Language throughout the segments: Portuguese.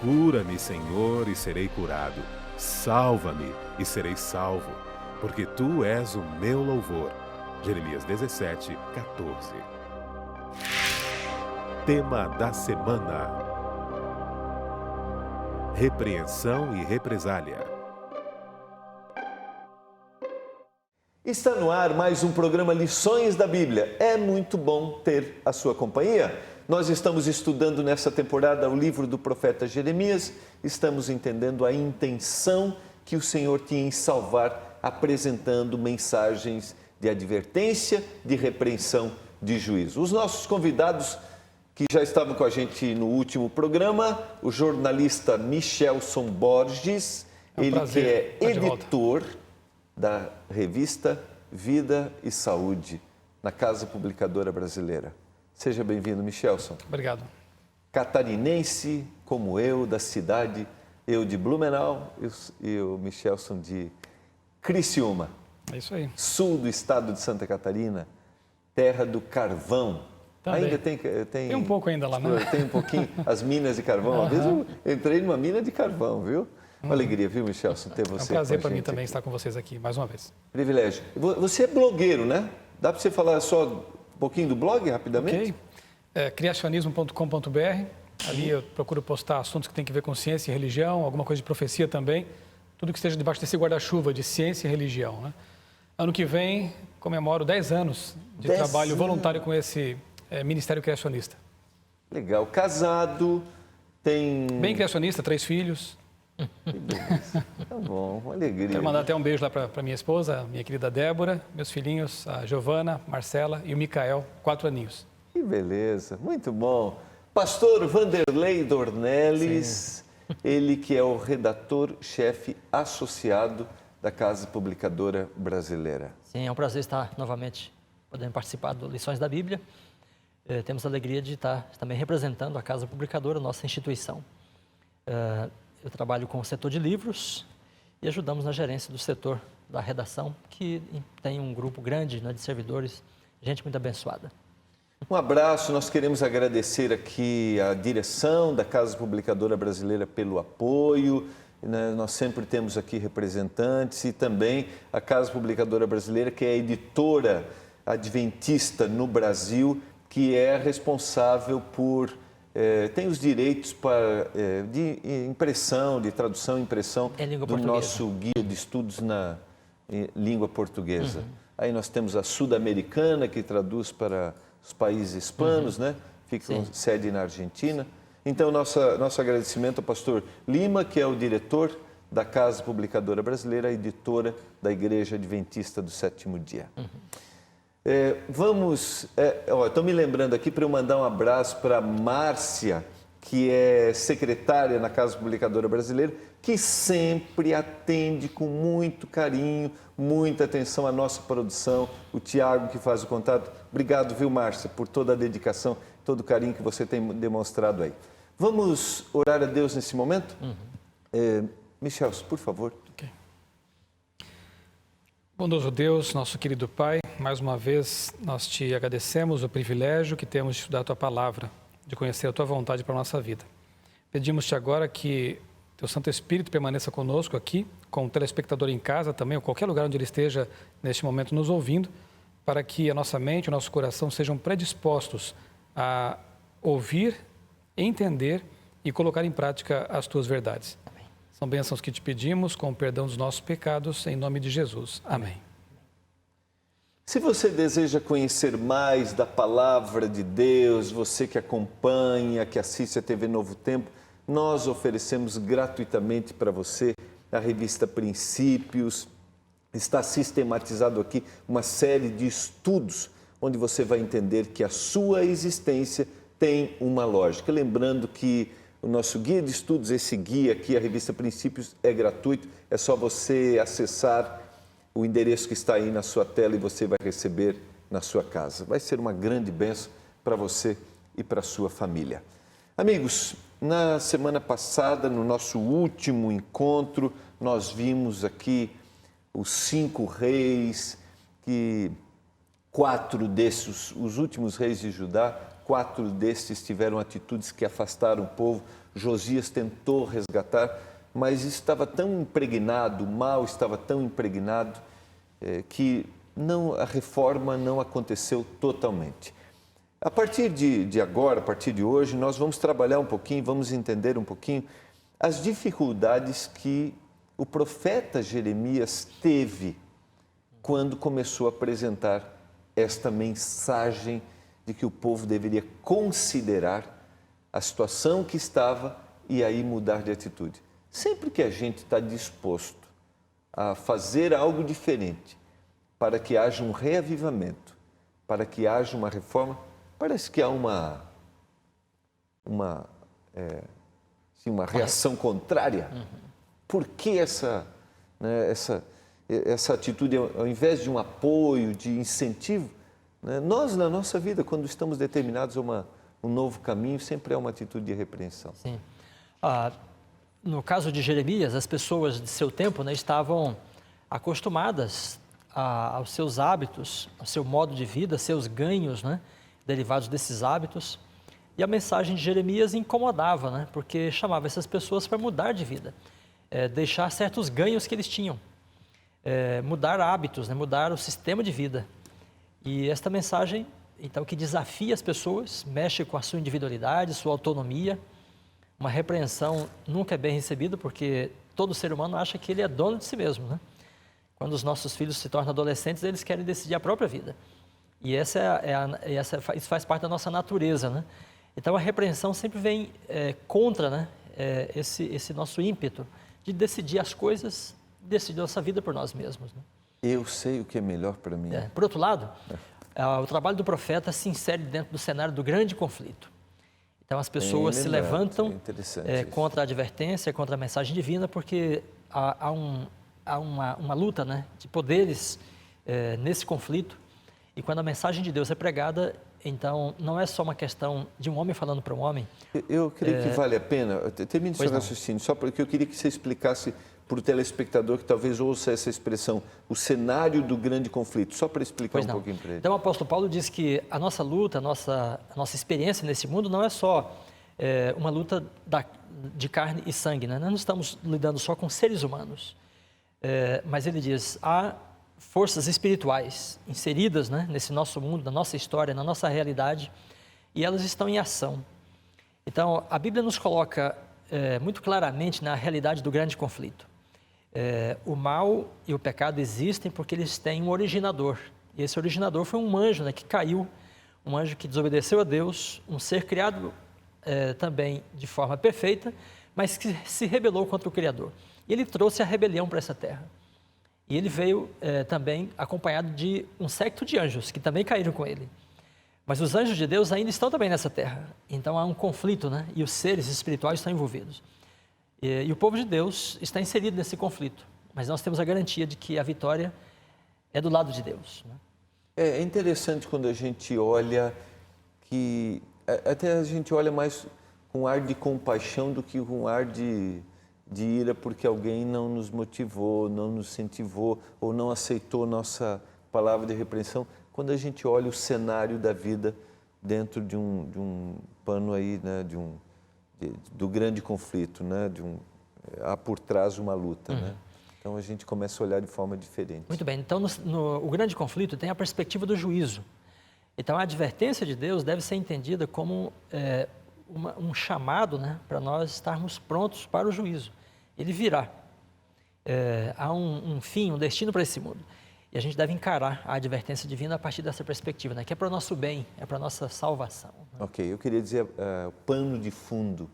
Cura-me, Senhor, e serei curado. Salva-me e serei salvo, porque Tu és o meu louvor. Jeremias 17, 14. Tema da semana: repreensão e represália. Está no ar mais um programa Lições da Bíblia. É muito bom ter a sua companhia. Nós estamos estudando nessa temporada o livro do profeta Jeremias. Estamos entendendo a intenção que o Senhor tinha em salvar, apresentando mensagens de advertência, de repreensão, de juízo. Os nossos convidados que já estavam com a gente no último programa, o jornalista Michelson Borges, ele que é editor da revista Vida e Saúde, na Casa Publicadora Brasileira. Seja bem-vindo, Michelson. Obrigado. Catarinense, como eu, da cidade, eu de Blumenau e o Michelson de Criciúma. É isso aí. Sul do estado de Santa Catarina, terra do carvão. Também. Ainda tem um pouco ainda lá, né? Tem um pouquinho, as minas de carvão. Às vezes eu entrei numa mina de carvão, viu? Uma alegria, viu, Michelson, ter você. É um prazer para mim também aqui. Estar com vocês aqui, mais uma vez. Privilégio. Você é blogueiro, né? Dá para você falar só um pouquinho do blog, rapidamente? Ok. Criacionismo.com.br. Ali eu procuro postar assuntos que têm a ver com ciência e religião, alguma coisa de profecia também. Tudo que esteja debaixo desse guarda-chuva de ciência e religião, né? Ano que vem, comemoro 10 anos de trabalho voluntário com esse Ministério Criacionista. Legal. Casado, tem... Bem criacionista, 3 filhos. Que beleza. Tá bom, uma alegria. Quero mandar até um beijo lá para minha esposa, minha querida Débora, meus filhinhos, a Giovana, Marcela e o Micael, 4 aninhos. Que beleza, muito bom. Pastor Vanderlei Dornelles, ele que é o redator-chefe associado da Casa Publicadora Brasileira. Sim, é um prazer estar novamente podendo participar do Lições da Bíblia. Temos a alegria de estar também representando a Casa Publicadora, nossa instituição. Eu trabalho com o setor de livros e ajudamos na gerência do setor da redação, que tem um grupo grande, né, de servidores, gente muito abençoada. Um abraço, nós queremos agradecer aqui a direção da Casa Publicadora Brasileira pelo apoio, né? Nós sempre temos aqui representantes e também a Casa Publicadora Brasileira, que é a editora adventista no Brasil, que é responsável por... tem os direitos de impressão, de tradução e impressão do nosso guia de estudos na língua portuguesa. Aí nós temos a Sul-Americana, que traduz para os países hispanos, né? Fica com sede na Argentina. Então, nosso agradecimento ao pastor Lima, que é o diretor da Casa Publicadora Brasileira, a editora da Igreja Adventista do Sétimo Dia. Estou me lembrando aqui para eu mandar um abraço para Márcia, que é secretária na Casa Publicadora Brasileira, que sempre atende com muito carinho, muita atenção à nossa produção, o Tiago que faz o contato. Obrigado, viu, Márcia, por toda a dedicação, todo o carinho que você tem demonstrado aí. Vamos orar a Deus nesse momento? Michel, por favor. Okay. Bondoso Deus, nosso querido Pai, mais uma vez nós te agradecemos o privilégio que temos de estudar a Tua Palavra, de conhecer a Tua vontade para a nossa vida. Pedimos-te agora que Teu Santo Espírito permaneça conosco aqui, com o telespectador em casa também, ou qualquer lugar onde ele esteja neste momento nos ouvindo, para que a nossa mente, o nosso coração sejam predispostos a ouvir, entender e colocar em prática as Tuas verdades. Amém. São bênçãos que te pedimos, com o perdão dos nossos pecados, em nome de Jesus. Amém. Se você deseja conhecer mais da Palavra de Deus, você que acompanha, que assiste a TV Novo Tempo, nós oferecemos gratuitamente para você a revista Princípios. Está sistematizado aqui uma série de estudos onde você vai entender que a sua existência tem uma lógica. Lembrando que o nosso guia de estudos, esse guia aqui, a revista Princípios, é gratuito. É só você acessar o endereço que está aí na sua tela e você vai receber na sua casa. Vai ser uma grande bênção para você e para a sua família. Amigos, na semana passada, no nosso último encontro, nós vimos aqui os 5 reis, que 4 desses, os últimos reis de Judá, 4 destes tiveram atitudes que afastaram o povo. Josias tentou resgatar, mas estava tão impregnado, o mal estava tão impregnado, que a reforma não aconteceu totalmente. A partir de agora, a partir de hoje, nós vamos trabalhar um pouquinho, vamos entender um pouquinho as dificuldades que o profeta Jeremias teve quando começou a apresentar esta mensagem de que o povo deveria considerar a situação que estava e aí mudar de atitude. Sempre que a gente está disposto a fazer algo diferente para que haja um reavivamento, para que haja uma reforma, parece que há uma reação contrária. Por que essa atitude, ao invés de um apoio, de incentivo, né? Nós, na nossa vida, quando estamos determinados a um novo caminho, sempre é uma atitude de repreensão. Sim. No caso de Jeremias, as pessoas de seu tempo, né, estavam acostumadas aos seus hábitos, ao seu modo de vida, seus ganhos, né, derivados desses hábitos. E a mensagem de Jeremias incomodava, né, porque chamava essas pessoas para mudar de vida, deixar certos ganhos que eles tinham, mudar hábitos, né, mudar o sistema de vida. E esta mensagem, então, que desafia as pessoas, mexe com a sua individualidade, sua autonomia. Uma repreensão nunca é bem recebida, porque todo ser humano acha que ele é dono de si mesmo, né? Quando os nossos filhos se tornam adolescentes, eles querem decidir a própria vida. E isso faz parte da nossa natureza, né? Então, a repreensão sempre vem contra, né, esse nosso ímpeto de decidir as coisas, decidir a nossa vida por nós mesmos, né? Eu sei o que é melhor para mim. Por outro lado, o trabalho do profeta se insere dentro do cenário do grande conflito. Então, as pessoas se levantam contra a advertência, contra a mensagem divina, porque há uma luta, né, de poderes nesse conflito. E quando a mensagem de Deus é pregada, então não é só uma questão de um homem falando para um homem. Eu creio que vale a pena. Termine seu raciocínio, só porque eu queria que você explicasse para o telespectador que talvez ouça essa expressão, o cenário do grande conflito, só para explicar um pouquinho para ele. Então, o apóstolo Paulo diz que a nossa luta, a nossa experiência nesse mundo não é só uma luta de carne e sangue, né? Nós não estamos lidando só com seres humanos, mas ele diz, há forças espirituais inseridas, né, nesse nosso mundo, na nossa história, na nossa realidade, e elas estão em ação. Então, a Bíblia nos coloca muito claramente na realidade do grande conflito. O mal e o pecado existem porque eles têm um originador. E esse originador foi um anjo, né, que caiu, um anjo que desobedeceu a Deus, um ser criado também de forma perfeita, mas que se rebelou contra o Criador. E ele trouxe a rebelião para essa terra. E ele veio também acompanhado de um séquito de anjos, que também caíram com ele. Mas os anjos de Deus ainda estão também nessa terra. Então há um conflito, né? E os seres espirituais estão envolvidos. E o povo de Deus está inserido nesse conflito. Mas nós temos a garantia de que a vitória é do lado de Deus, né? É interessante quando a gente olha que... Até a gente olha mais com ar de compaixão do que com ar de ira, porque alguém não nos motivou, não nos incentivou ou não aceitou nossa palavra de repreensão. Quando a gente olha o cenário da vida dentro de um pano aí, né, do grande conflito, né, há por trás uma luta, né? Então a gente começa a olhar de forma diferente. Muito bem, então o grande conflito tem a perspectiva do juízo. Então a advertência de Deus deve ser entendida como um chamado, né, para nós estarmos prontos para o juízo. Ele virá. Há um fim, um destino para esse mundo. E a gente deve encarar a advertência divina a partir dessa perspectiva, né? Que é para o nosso bem, é para a nossa salvação, né? Ok, eu queria dizer o pano de fundo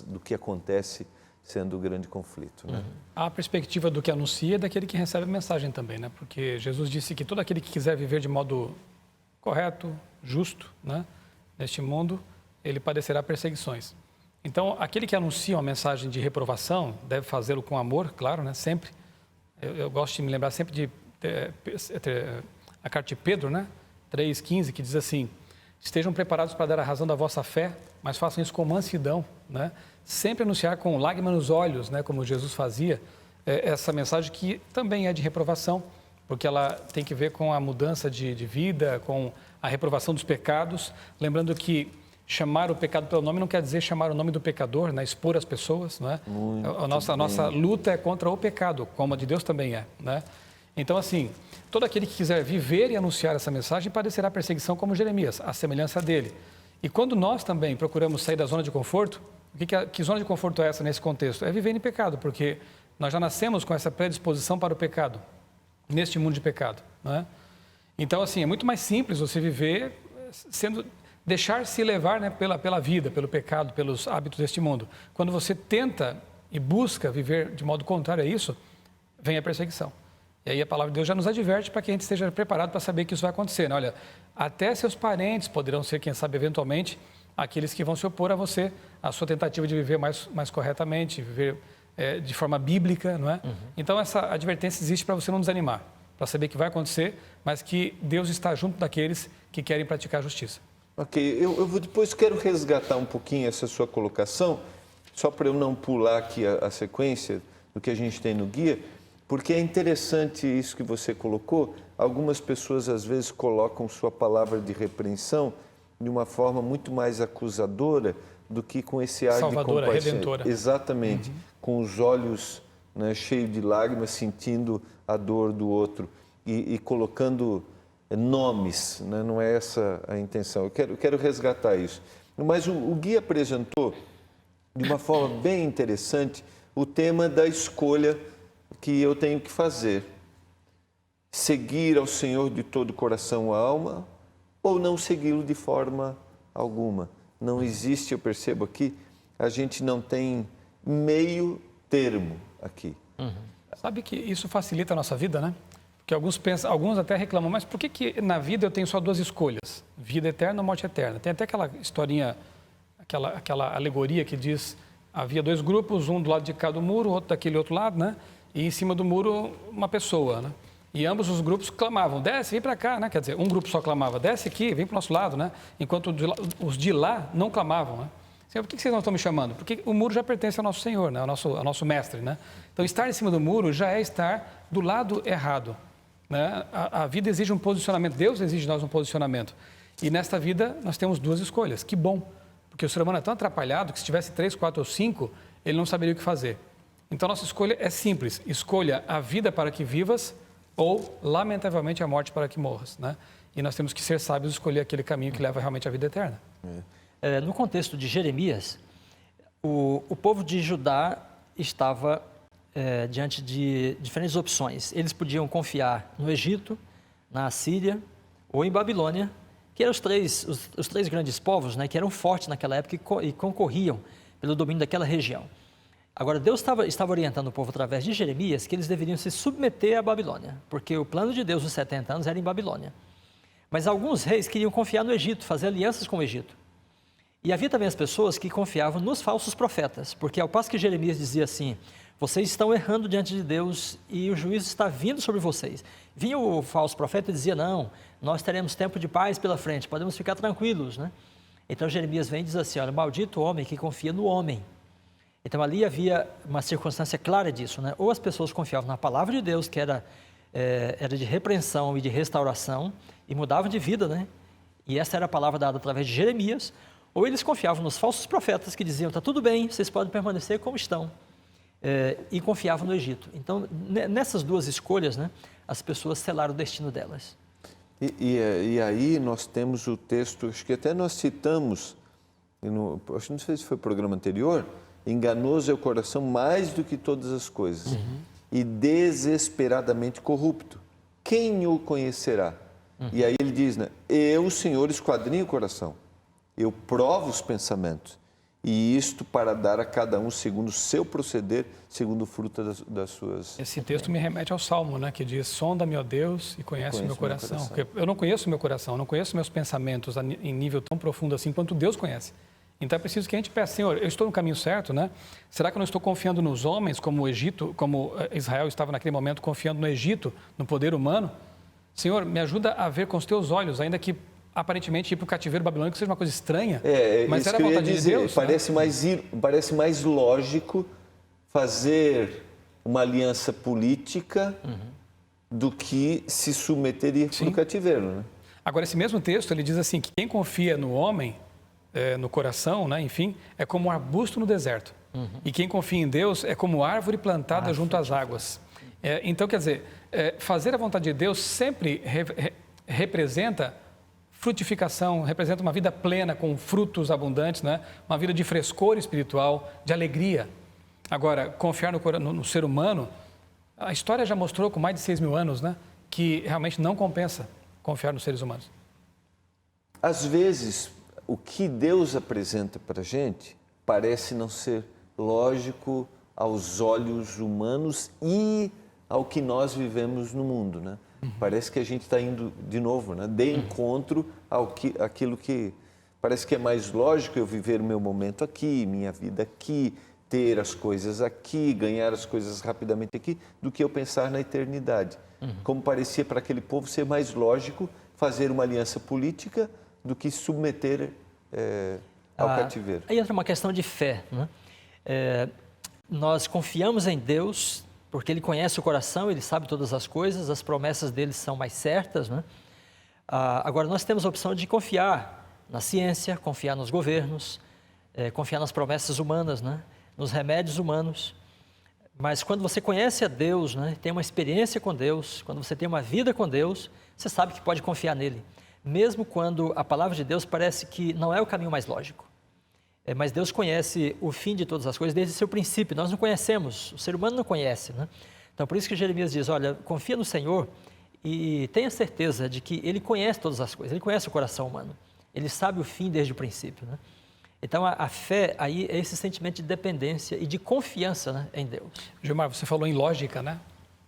do que acontece sendo o grande conflito, né? A perspectiva do que anuncia é daquele que recebe a mensagem também, né? Porque Jesus disse que todo aquele que quiser viver de modo correto, justo, né, neste mundo, ele padecerá perseguições. Então, aquele que anuncia uma mensagem de reprovação deve fazê-lo com amor, claro, né? Sempre. Eu gosto de me lembrar sempre de a carta de Pedro, né? 3,15, que diz assim: estejam preparados para dar a razão da vossa fé, mas façam isso com mansidão, né? Sempre anunciar com lágrimas nos olhos, né? Como Jesus fazia, essa mensagem que também é de reprovação, porque ela tem que ver com a mudança de vida, com a reprovação dos pecados. Lembrando que chamar o pecado pelo nome não quer dizer chamar o nome do pecador, né? Expor as pessoas, não é? A nossa luta é contra o pecado, como a de Deus também é, né? Então, assim, todo aquele que quiser viver e anunciar essa mensagem padecerá perseguição como Jeremias, a semelhança dele. E quando nós também procuramos sair da zona de conforto, que zona de conforto é essa nesse contexto? É viver em pecado, porque nós já nascemos com essa predisposição para o pecado, neste mundo de pecado, né? Então, assim, é muito mais simples você viver deixar-se levar, né, pela vida, pelo pecado, pelos hábitos deste mundo. Quando você tenta e busca viver de modo contrário a isso, vem a perseguição. E aí a palavra de Deus já nos adverte para que a gente esteja preparado para saber que isso vai acontecer, né? Olha, até seus parentes poderão ser, quem sabe, eventualmente, aqueles que vão se opor a você, a sua tentativa de viver mais corretamente, viver de forma bíblica, não é? Então, essa advertência existe para você não desanimar, para saber que vai acontecer, mas que Deus está junto daqueles que querem praticar a justiça. Ok, eu depois quero resgatar um pouquinho essa sua colocação, só para eu não pular aqui a sequência do que a gente tem no guia, porque é interessante isso que você colocou. Algumas pessoas, às vezes, colocam sua palavra de repreensão de uma forma muito mais acusadora do que com esse ar Salvadora, de compaixão. redentora. Exatamente, com os olhos, né, cheios de lágrimas, sentindo a dor do outro e colocando nomes, né? Não é essa a intenção. Eu quero resgatar isso. Mas o guia apresentou, de uma forma bem interessante, o tema da escolha que eu tenho que fazer. Seguir ao Senhor de todo o coração e alma ou não segui-lo de forma alguma. Não existe, eu percebo aqui, a gente não tem meio termo aqui. Sabe que isso facilita a nossa vida, né? Porque alguns até reclamam, mas por que na vida eu tenho só duas escolhas? Vida eterna ou morte eterna? Tem até aquela historinha, aquela alegoria que diz, havia dois grupos, um do lado de cá do muro, outro daquele outro lado, né? E em cima do muro uma pessoa, né? E ambos os grupos clamavam, desce, vem para cá, né? Quer dizer, um grupo só clamava, desce aqui, vem para o nosso lado, né? Enquanto os de lá não clamavam, né? Senhor, por que vocês não estão me chamando? Porque o muro já pertence ao nosso Senhor, né? Ao nosso mestre, né? Então, estar em cima do muro já é estar do lado errado, né? A vida exige um posicionamento, Deus exige de nós um posicionamento. E nesta vida nós temos duas escolhas, que bom, porque o ser humano é tão atrapalhado que se tivesse 3, 4 ou 5, ele não saberia o que fazer. Então, nossa escolha é simples, escolha a vida para que vivas ou, lamentavelmente, a morte para que morras, né? E nós temos que ser sábios e escolher aquele caminho que leva realmente à vida eterna. No contexto de Jeremias, o povo de Judá estava diante de diferentes opções. Eles podiam confiar no Egito, na Assíria ou em Babilônia, que eram os três grandes povos, né, que eram fortes naquela época e concorriam pelo domínio daquela região. Agora, Deus estava orientando o povo através de Jeremias que eles deveriam se submeter à Babilônia, porque o plano de Deus, os 70 anos, era em Babilônia. Mas alguns reis queriam confiar no Egito, fazer alianças com o Egito. E havia também as pessoas que confiavam nos falsos profetas, porque ao passo que Jeremias dizia assim, vocês estão errando diante de Deus e o juízo está vindo sobre vocês. Vinha o falso profeta e dizia, não, nós teremos tempo de paz pela frente, podemos ficar tranquilos, né? Então Jeremias vem e diz assim, olha, maldito o homem que confia no homem. Então ali havia uma circunstância clara disso, né? Ou as pessoas confiavam na palavra de Deus, que era de repreensão e de restauração, e mudavam de vida, né? E essa era a palavra dada através de Jeremias, ou eles confiavam nos falsos profetas que diziam, está tudo bem, vocês podem permanecer como estão, e confiavam no Egito. Então, nessas duas escolhas, né, as pessoas selaram o destino delas. E aí nós temos o texto, acho que até nós citamos, acho que não sei se foi o programa anterior, enganoso é o coração mais do que todas as coisas, e desesperadamente corrupto. Quem o conhecerá? E aí ele diz, né, eu, Senhor, esquadrinho o coração, eu provo os pensamentos, e isto para dar a cada um segundo o seu proceder, segundo o fruto das suas... Esse texto me remete ao Salmo, né, que diz, sonda-me, ó Deus, e conhece o meu coração. Porque eu não conheço o meu coração, não conheço meus pensamentos em nível tão profundo assim quanto Deus conhece. Então é preciso que a gente peça, Senhor, eu estou no caminho certo, né? Será que eu não estou confiando nos homens, como o Egito, como Israel estava naquele momento confiando no Egito, no poder humano? Senhor, me ajuda a ver com os teus olhos, ainda que aparentemente ir para o cativeiro babilônico seja uma coisa estranha, mas era a vontade de Deus. Parece mais lógico fazer uma aliança política do que se submeter e ir para o cativeiro, né? Agora, esse mesmo texto, ele diz assim, que quem confia no homem, no coração, né, enfim, é como um arbusto no deserto. E quem confia em Deus é como árvore plantada junto às águas. Então, quer dizer, fazer a vontade de Deus sempre representa frutificação, representa uma vida plena, com frutos abundantes, né? Uma vida de frescor espiritual, de alegria. Agora, confiar no ser humano, a história já mostrou com mais de 6.000 anos, né, que realmente não compensa confiar nos seres humanos. Às vezes, o que Deus apresenta para a gente parece não ser lógico aos olhos humanos e ao que nós vivemos no mundo, né? Parece que a gente está indo de novo, né? De encontro àquilo que parece que é mais lógico eu viver o meu momento aqui, minha vida aqui, ter as coisas aqui, ganhar as coisas rapidamente aqui, do que eu pensar na eternidade. Como parecia para aquele povo ser mais lógico fazer uma aliança política do que submeter ao cativeiro. Aí entra uma questão de fé, né? Nós confiamos em Deus porque Ele conhece o coração, Ele sabe todas as coisas, as promessas dele são mais certas, né? Agora, nós temos a opção de confiar na ciência, confiar nos governos, confiar nas promessas humanas, né? Nos remédios humanos. Mas quando você conhece a Deus, né? Tem uma experiência com Deus, quando você tem uma vida com Deus, você sabe que pode confiar nele. Mesmo quando a palavra de Deus parece que não é o caminho mais lógico. Mas Deus conhece o fim de todas as coisas desde o seu princípio. Nós não conhecemos, o ser humano não conhece, né? Então, por isso que Jeremias diz, olha, confia no Senhor e tenha certeza de que Ele conhece todas as coisas, Ele conhece o coração humano, Ele sabe o fim desde o princípio, né? Então, a fé aí é esse sentimento de dependência e de confiança, né, em Deus. Gilmar, você falou em lógica, né?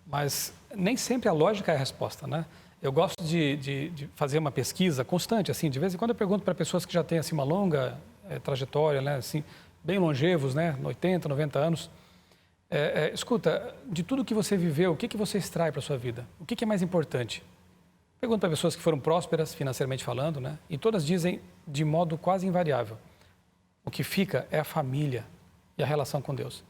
Mas nem sempre a lógica é a resposta, né? Eu gosto de fazer uma pesquisa constante, assim, de vez em quando eu pergunto para pessoas que já têm assim, uma longa trajetória, né, assim, bem longevos, né, 80, 90 anos. Escuta, de tudo que você viveu, o que você extrai para a sua vida? O que é mais importante? Pergunto para pessoas que foram prósperas, financeiramente falando, né, e todas dizem de modo quase invariável, o que fica é a família e a relação com Deus.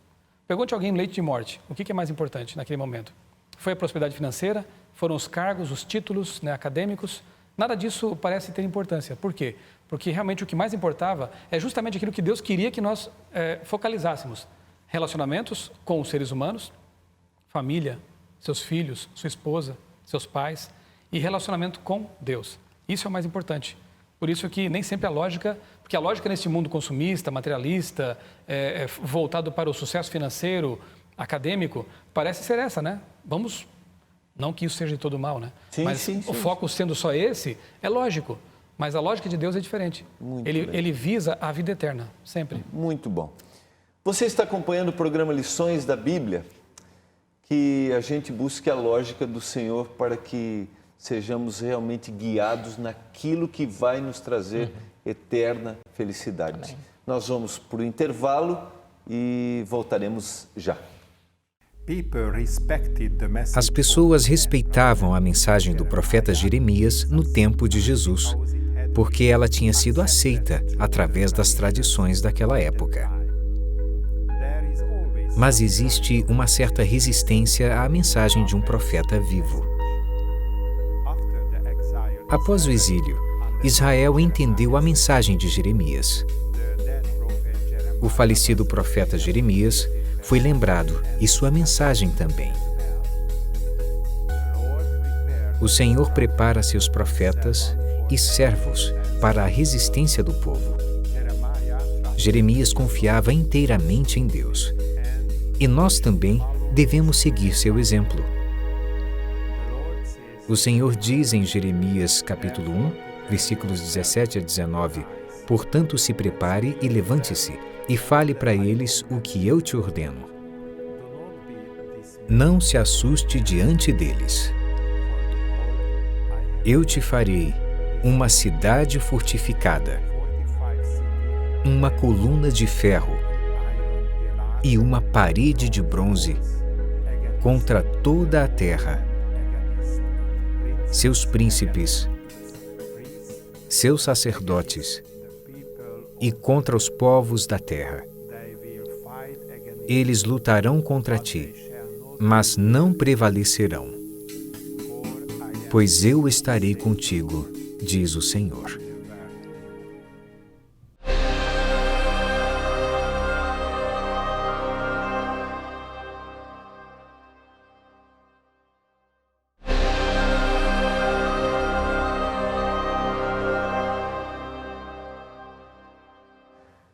Pergunte a alguém no leito de morte, o que é mais importante naquele momento? Foi a prosperidade financeira? Foram os cargos, os títulos, né, acadêmicos? Nada disso parece ter importância. Por quê? Porque realmente o que mais importava é justamente aquilo que Deus queria que nós focalizássemos. Relacionamentos com os seres humanos, família, seus filhos, sua esposa, seus pais e relacionamento com Deus. Isso é o mais importante. Por isso que nem sempre a lógica, porque a lógica nesse mundo consumista, materialista, voltado para o sucesso financeiro, acadêmico, parece ser essa, né? Vamos, não que isso seja de todo mal, né? Mas o foco sendo só esse, é lógico. Mas a lógica de Deus é diferente. Ele visa a vida eterna, sempre. Muito bom. Você está acompanhando o programa Lições da Bíblia, que a gente busque a lógica do Senhor para que sejamos realmente guiados naquilo que vai nos trazer eterna felicidade. Amém. Nós vamos para o intervalo e voltaremos já. As pessoas respeitavam a mensagem do profeta Jeremias no tempo de Jesus, porque ela tinha sido aceita através das tradições daquela época. Mas existe uma certa resistência à mensagem de um profeta vivo. Após o exílio, Israel entendeu a mensagem de Jeremias. O falecido profeta Jeremias foi lembrado, e sua mensagem também. O Senhor prepara seus profetas e servos para a resistência do povo. Jeremias confiava inteiramente em Deus. E nós também devemos seguir seu exemplo. O Senhor diz em Jeremias capítulo 1, versículos 17 a 19, portanto se prepare e levante-se, e fale para eles o que eu te ordeno. Não se assuste diante deles. Eu te farei uma cidade fortificada, uma coluna de ferro e uma parede de bronze contra toda a terra. Seus príncipes, seus sacerdotes e contra os povos da terra. Eles lutarão contra ti, mas não prevalecerão. pois eu estarei contigo, diz o Senhor.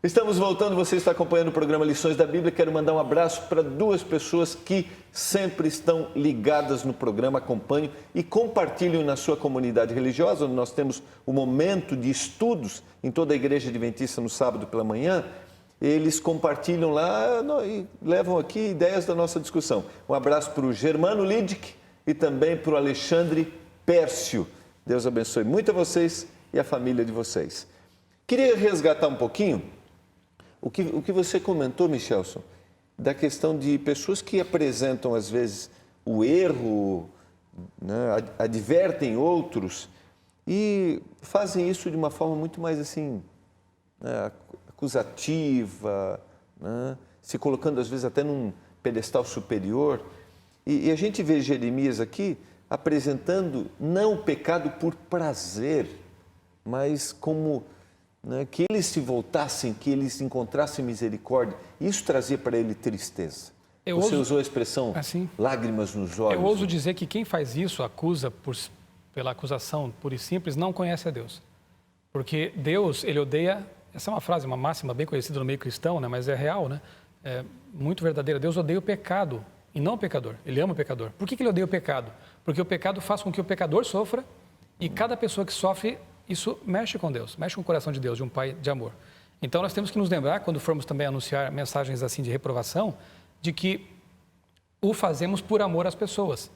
Estamos voltando, você está acompanhando o programa Lições da Bíblia. Quero mandar um abraço para duas pessoas que sempre estão ligadas no programa, acompanham e compartilham na sua comunidade religiosa, onde nós temos o momento de estudos em toda a Igreja Adventista no sábado pela manhã. Eles compartilham lá e levam aqui ideias da nossa discussão. Um abraço para o Germano Lidic e também para o Alexandre Pércio. Deus abençoe muito a vocês e a família de vocês. Queria resgatar um pouquinho o que você comentou, Michelson, da questão de pessoas que apresentam, às vezes, o erro, né, advertem outros e fazem isso de uma forma muito mais, assim, né, acusativa, né, se colocando, às vezes, até num pedestal superior. E a gente vê Jeremias aqui apresentando não o pecado por prazer, mas como... né, que eles se voltassem, que eles encontrassem misericórdia. Isso trazia para ele tristeza. Você usou a expressão lágrimas nos olhos. Eu ouso dizer que quem faz isso, acusa pela acusação pura e simples, não conhece a Deus. Porque Deus, ele odeia... Essa é uma frase, uma máxima bem conhecida no meio cristão, né, mas é real, né? É muito verdadeira. Deus odeia o pecado e não o pecador. Ele ama o pecador. Por que ele odeia o pecado? Porque o pecado faz com que o pecador sofra e cada pessoa que sofre... Isso mexe com Deus, mexe com o coração de Deus, de um pai de amor. Então, nós temos que nos lembrar, quando formos também anunciar mensagens assim de reprovação, de que o fazemos por amor às pessoas,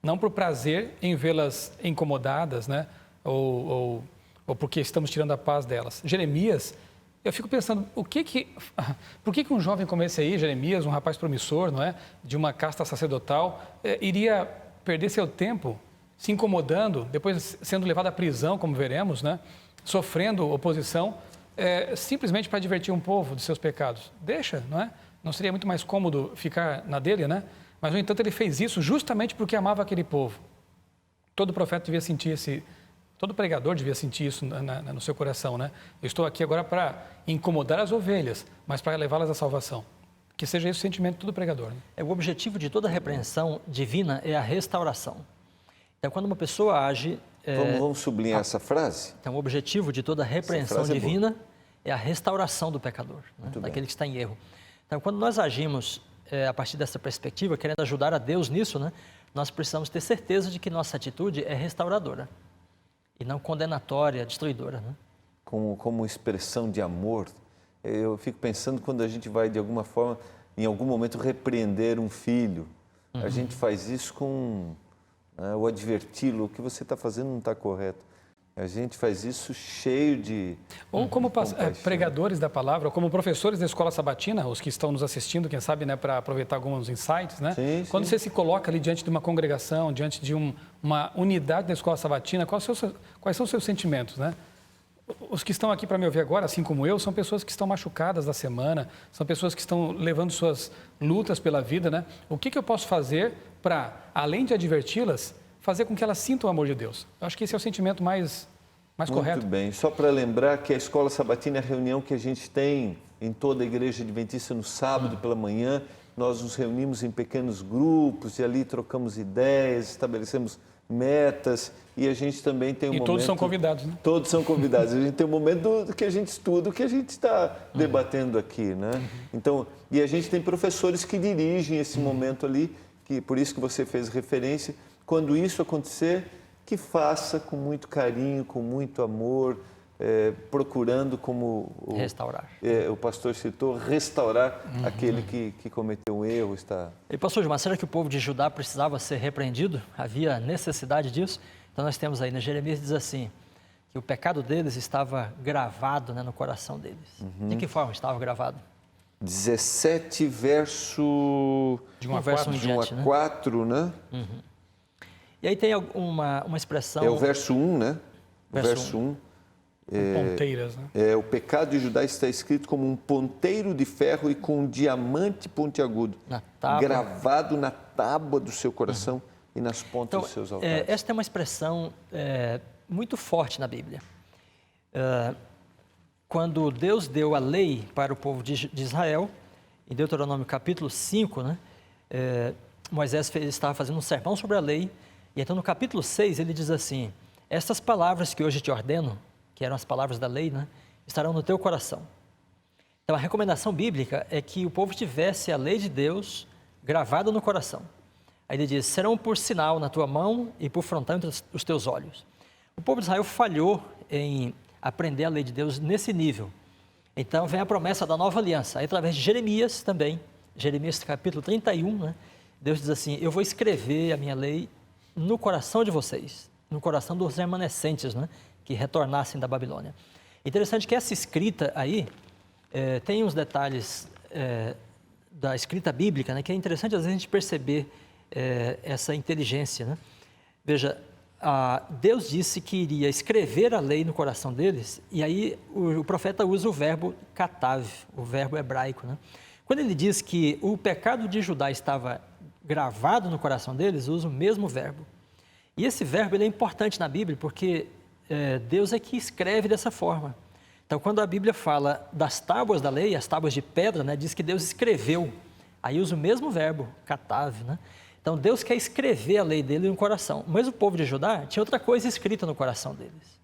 não por prazer em vê-las incomodadas, né? Ou porque estamos tirando a paz delas. Jeremias, eu fico pensando, por que um jovem como esse aí, Jeremias, um rapaz promissor, não é? De uma casta sacerdotal, iria perder seu tempo se incomodando, depois sendo levado à prisão, como veremos, né? Sofrendo oposição, simplesmente para divertir um povo de seus pecados. Deixa, não é? Não seria muito mais cômodo ficar na dele, né? Mas, no entanto, ele fez isso justamente porque amava aquele povo. Todo profeta devia sentir todo pregador devia sentir isso no seu coração, né? Eu estou aqui agora para incomodar as ovelhas, mas para levá-las à salvação. Que seja esse o sentimento de todo pregador, né? O objetivo de toda repreensão divina é a restauração. Então, quando uma pessoa age... Vamos sublinhar essa frase? Então, o objetivo de toda repreensão divina é a restauração do pecador, né? Daquele que está em erro. Então, quando nós agimos a partir dessa perspectiva, querendo ajudar a Deus nisso, né, nós precisamos ter certeza de que nossa atitude é restauradora e não condenatória, destruidora, né? Como expressão de amor, eu fico pensando quando a gente vai, de alguma forma, em algum momento, repreender um filho. A gente faz isso com... ou adverti-lo, o que você está fazendo não está correto. A gente faz isso cheio de... Ou como pregadores da palavra, ou como professores da escola sabatina, os que estão nos assistindo, quem sabe, né, para aproveitar alguns insights, né? Sim, Quando você se coloca ali diante de uma congregação, diante de uma unidade da escola sabatina, quais são os seus sentimentos, né? Os que estão aqui para me ouvir agora, assim como eu, são pessoas que estão machucadas da semana, são pessoas que estão levando suas lutas pela vida, né? O que eu posso fazer para, além de adverti-las, fazer com que elas sintam o amor de Deus? Eu acho que esse é o sentimento mais correto. Muito bem. Só para lembrar que a Escola Sabatina é a reunião que a gente tem em toda a Igreja Adventista no sábado pela manhã. Nós nos reunimos em pequenos grupos e ali trocamos ideias, estabelecemos metas e a gente também tem um momento... E todos são convidados, né? Todos são convidados. A gente tem um momento que a gente estuda o que a gente está debatendo aqui, né? Então, e a gente tem professores que dirigem esse momento ali, que por isso que você fez referência. Quando isso acontecer, que faça com muito carinho, com muito amor, procurando, como restaurar. O pastor citou, restaurar aquele que cometeu um erro. E pastor Gilmar, será que o povo de Judá precisava ser repreendido? Havia necessidade disso? Então nós temos aí, né, Jeremias diz assim, que o pecado deles estava gravado, né, no coração deles. De que forma estava gravado? 17, verso... De 1 a 4, né? E aí tem uma expressão... É o verso 1, né? O verso 1. Ponteiras, né? O pecado de Judá está escrito como um ponteiro de ferro e com um diamante pontiagudo, gravado na tábua do seu coração, e nas pontas dos seus altares. Esta é uma expressão muito forte na Bíblia. Quando Deus deu a lei para o povo de Israel, em Deuteronômio capítulo 5, né, Moisés estava fazendo um sermão sobre a lei, e então no capítulo 6 ele diz assim: estas palavras que hoje te ordeno, que eram as palavras da lei, né, estarão no teu coração. Então a recomendação bíblica é que o povo tivesse a lei de Deus gravada no coração. Aí ele diz: serão por sinal na tua mão e por frontão entre os teus olhos. O povo de Israel falhou em aprender a lei de Deus nesse nível. Então vem a promessa da nova aliança, aí, através de Jeremias também, Jeremias capítulo 31, né? Deus diz assim: eu vou escrever a minha lei no coração de vocês, no coração dos remanescentes, né, que retornassem da Babilônia. Interessante que essa escrita aí tem uns detalhes da escrita bíblica, né, que é interessante às vezes a gente perceber essa inteligência, né? Veja, Deus disse que iria escrever a lei no coração deles, e aí o profeta usa o verbo katav, o verbo hebraico, né? Quando ele diz que o pecado de Judá estava gravado no coração deles, usa o mesmo verbo. E esse verbo ele é importante na Bíblia porque Deus é que escreve dessa forma. Então, quando a Bíblia fala das tábuas da lei, as tábuas de pedra, né, diz que Deus escreveu. Aí usa o mesmo verbo, katav, né? Então, Deus quer escrever a lei dele no coração. Mas o povo de Judá tinha outra coisa escrita no coração deles.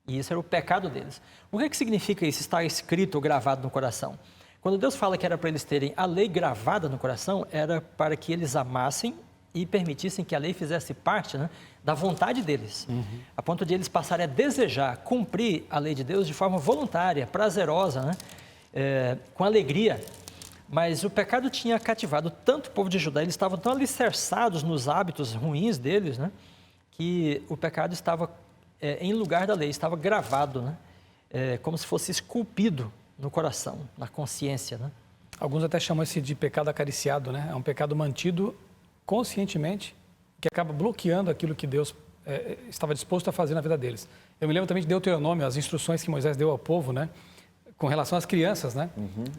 E isso era o pecado deles. O que significa isso, estar escrito ou gravado no coração? Quando Deus fala que era para eles terem a lei gravada no coração, era para que eles amassem e permitissem que a lei fizesse parte, né, da vontade deles. A ponto de eles passarem a desejar cumprir a lei de Deus de forma voluntária, prazerosa, né, com alegria. Mas o pecado tinha cativado tanto o povo de Judá, eles estavam tão alicerçados nos hábitos ruins deles, né, que o pecado estava em lugar da lei, estava gravado, né, como se fosse esculpido no coração, na consciência, né? Alguns até chamam esse de pecado acariciado, né? É um pecado mantido conscientemente, que acaba bloqueando aquilo que Deus estava disposto a fazer na vida deles. Eu me lembro também de Deuteronômio, as instruções que Moisés deu ao povo, né? Com relação às crianças, né?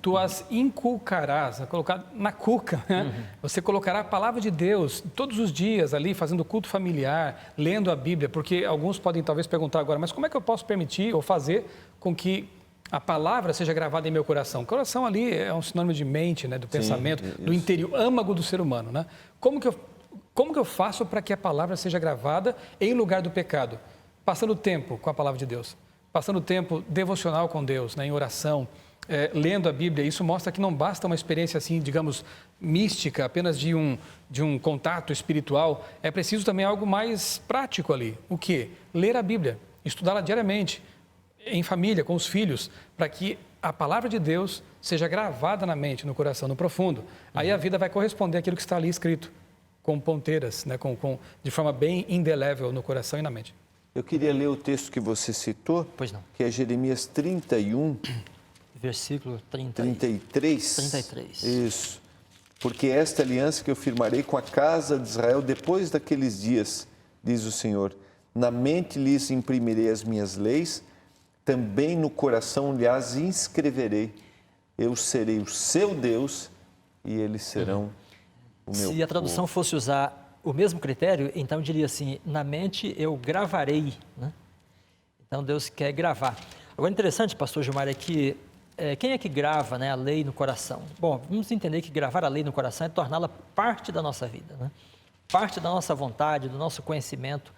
Tu as inculcarás, colocar na cuca, né? Você colocará a palavra de Deus todos os dias ali, fazendo culto familiar, lendo a Bíblia, porque alguns podem talvez perguntar agora, mas como é que eu posso permitir ou fazer com que a palavra seja gravada em meu coração? O coração ali é um sinônimo de mente, né? Do pensamento, do interior, âmago do ser humano, né? Como que eu faço para que a palavra seja gravada em lugar do pecado? Passando tempo com a palavra de Deus. Passando tempo devocional com Deus, né, em oração, lendo a Bíblia. Isso mostra que não basta uma experiência assim, digamos, mística, apenas de um contato espiritual. É preciso também algo mais prático ali. O quê? Ler a Bíblia, estudá-la diariamente, em família, com os filhos, para que a palavra de Deus seja gravada na mente, no coração, no profundo. Aí a vida vai corresponder àquilo que está ali escrito, com ponteiras, né, de forma bem indelével no coração e na mente. Eu queria ler o texto que você citou, Pois não. que é Jeremias 31, Versículo 33. Isso. Porque esta aliança que eu firmarei com a casa de Israel depois daqueles dias, diz o Senhor, na mente lhes imprimirei as minhas leis, também no coração lhes inscreverei. Eu serei o seu Deus e eles serão o meu Se a tradução povo. fosse usar o mesmo critério, então diria assim, na mente eu gravarei, né? Então Deus quer gravar. Agora, interessante, pastor Gilmar, é que quem é que grava, né, a lei no coração? Bom, vamos entender que gravar a lei no coração é torná-la parte da nossa vida, né? Parte da nossa vontade, do nosso conhecimento.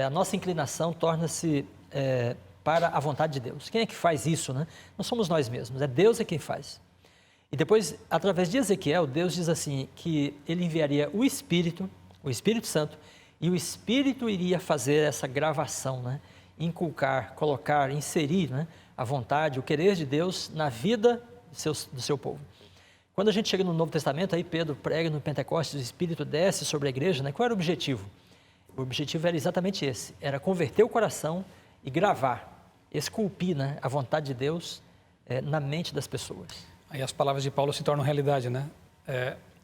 A nossa inclinação torna-se para a vontade de Deus. Quem é que faz isso, né? Não somos nós mesmos, é Deus quem faz. E depois, através de Ezequiel, Deus diz assim, que ele enviaria o Espírito Santo, e o Espírito iria fazer essa gravação, né? Inculcar, colocar, inserir, né, a vontade, o querer de Deus na vida do seu povo. Quando a gente chega no Novo Testamento, aí Pedro prega no Pentecostes, o Espírito desce sobre a igreja, né? Qual era o objetivo? O objetivo era exatamente esse, era converter o coração e gravar, esculpir, né, a vontade de Deus na mente das pessoas. Aí as palavras de Paulo se tornam realidade, né?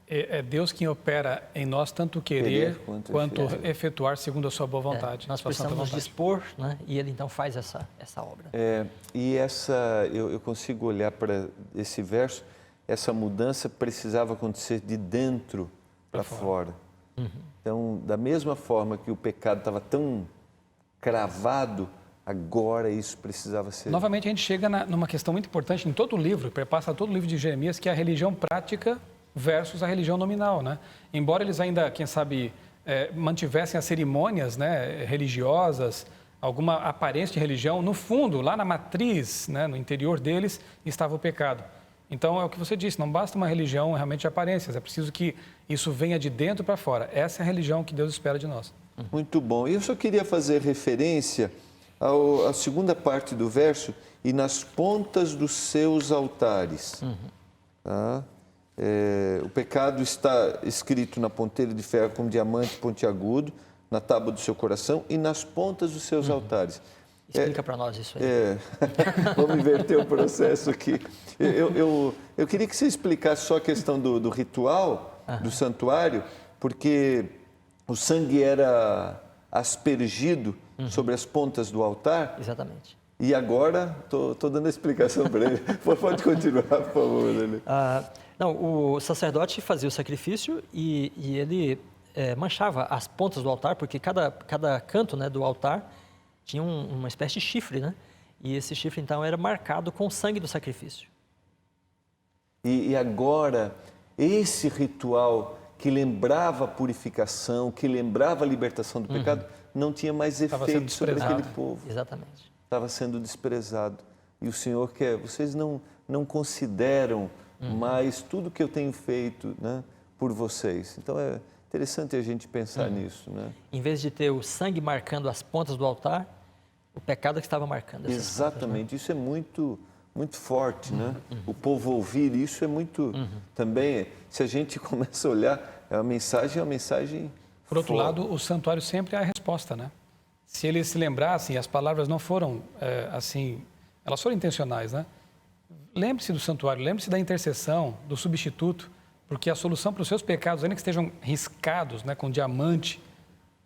É Deus quem opera em nós tanto querer quanto efetuar segundo a sua boa vontade. Nós precisamos nos dispor, né? E ele então faz essa obra. Eu consigo olhar para esse verso, essa mudança precisava acontecer de dentro para fora. Então, da mesma forma que o pecado estava tão cravado, agora isso precisava ser... Novamente, a gente chega numa questão muito importante em todo o livro, perpassa todo o livro de Jeremias, que é a religião prática versus a religião nominal, né? Embora eles ainda, quem sabe, mantivessem as cerimônias, né, religiosas, alguma aparência de religião, no fundo, lá na matriz, né, no interior deles, estava o pecado. Então, é o que você disse, não basta uma religião realmente de aparências, é preciso que isso venha de dentro para fora. Essa é a religião que Deus espera de nós. Muito bom. Eu só queria fazer referência à segunda parte do verso, e nas pontas dos seus altares. Tá? O pecado está escrito na ponteira de ferro como diamante pontiagudo, na tábua do seu coração e nas pontas dos seus altares. Explica para nós isso aí. Vamos inverter o processo aqui. Eu queria que você explicasse só a questão do ritual, do santuário, porque o sangue era aspergido sobre as pontas do altar. Exatamente. E agora, estou dando a explicação para ele. Pode continuar, por favor, Lelê. Não, o sacerdote fazia o sacrifício e ele manchava as pontas do altar, porque cada canto, né, do altar tinha uma espécie de chifre, né? E esse chifre, então, era marcado com o sangue do sacrifício. E agora, esse ritual que lembrava a purificação, que lembrava a libertação do pecado, não tinha mais efeito sobre aquele povo. Exatamente. Estava sendo desprezado. E o Senhor quer, vocês não consideram mais tudo que eu tenho feito, né, por vocês. Então, é interessante a gente pensar nisso, né? Em vez de ter o sangue marcando as pontas do altar, o pecado que estava marcando essas Exatamente, pontas, né? Isso é muito forte, né? O povo ouvir isso é muito... Também, se a gente começa a olhar, é uma mensagem Por outro forte. lado, o santuário sempre é a resposta, né? Se eles se lembrassem, as palavras não foram assim, elas foram intencionais, né? Lembre-se do santuário, lembre-se da intercessão, do substituto, porque a solução para os seus pecados, ainda que estejam riscados, né, com diamante,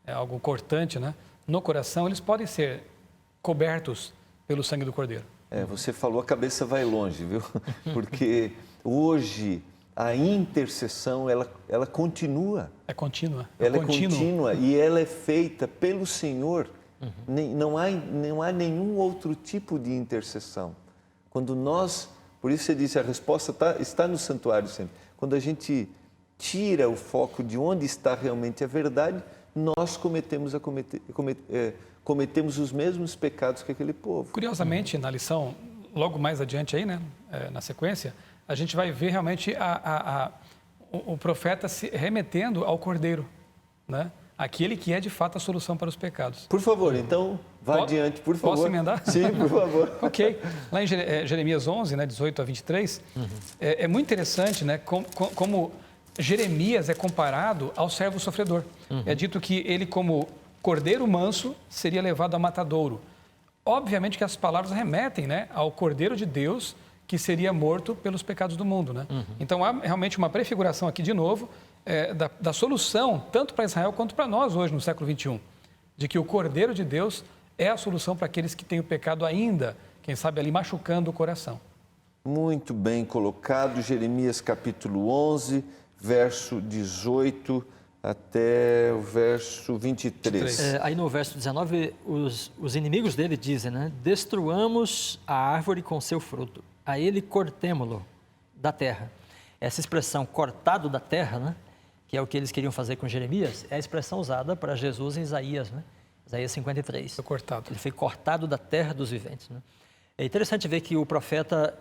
algo cortante, né, no coração, eles podem ser cobertos pelo sangue do Cordeiro. Você falou, a cabeça vai longe, viu? Porque hoje a intercessão, ela continua. É contínua. Ela é contínua e ela é feita pelo Senhor. Não há nenhum outro tipo de intercessão. Quando por isso você disse, a resposta está no santuário sempre. Quando a gente tira o foco de onde está realmente a verdade, nós cometemos os mesmos pecados que aquele povo. Curiosamente, na lição, logo mais adiante aí, né, na sequência, a gente vai ver realmente o profeta se remetendo ao Cordeiro, né? Aquele que é de fato a solução para os pecados. Por favor, então, vá adiante, por favor. Posso emendar? Sim, por favor. Ok. Lá em Jeremias 11, né, 18 a 23, é muito interessante, né, como Jeremias é comparado ao servo sofredor. É dito que ele, como cordeiro manso, seria levado a matadouro. Obviamente que as palavras remetem, né, ao Cordeiro de Deus, que seria morto pelos pecados do mundo, né? Então, há realmente uma prefiguração aqui, de novo, da solução, tanto para Israel quanto para nós hoje, no século XXI, de que o Cordeiro de Deus é a solução para aqueles que têm o pecado ainda, quem sabe ali, machucando o coração. Muito bem colocado, Jeremias capítulo 11, verso 18 até o verso 23. Aí no verso 19, os inimigos dele dizem, né? Destruamos a árvore com seu fruto, a ele cortemo-lo da terra. Essa expressão cortado da terra, né, que é o que eles queriam fazer com Jeremias, é a expressão usada para Jesus em Isaías, né? Isaías 53. Foi cortado. Ele foi cortado da terra dos viventes, né? É interessante ver que o profeta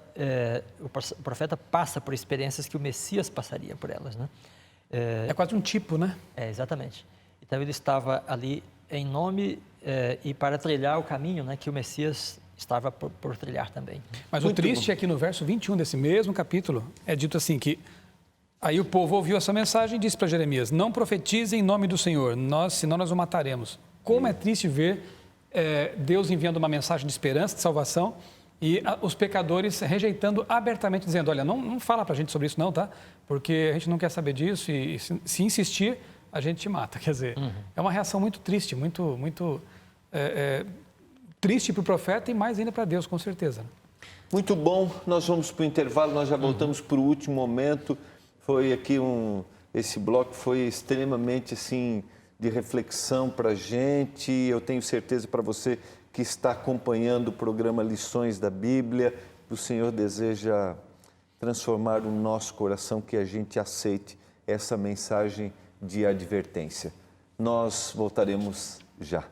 passa por experiências que o Messias passaria por elas, né? É quase um tipo, né? Exatamente. Então ele estava ali em nome e para trilhar o caminho, né, que o Messias estava por trilhar também. Mas o triste é que no verso 21 desse mesmo capítulo é dito assim que aí o povo ouviu essa mensagem e disse para Jeremias: não profetize em nome do Senhor, senão nós o mataremos. Como é triste ver Deus enviando uma mensagem de esperança, de salvação, e os pecadores rejeitando abertamente, dizendo: olha, não fala para a gente sobre isso não, tá? Porque a gente não quer saber disso e se insistir, a gente te mata. Quer dizer, é uma reação muito triste, muito triste para o profeta e mais ainda para Deus, com certeza. Muito bom, nós vamos para o intervalo, nós já voltamos para o último momento. Foi aqui Esse bloco foi extremamente assim de reflexão para a gente. Eu tenho certeza para você que está acompanhando o programa Lições da Bíblia, o Senhor deseja transformar o nosso coração, que a gente aceite essa mensagem de advertência. Nós voltaremos já.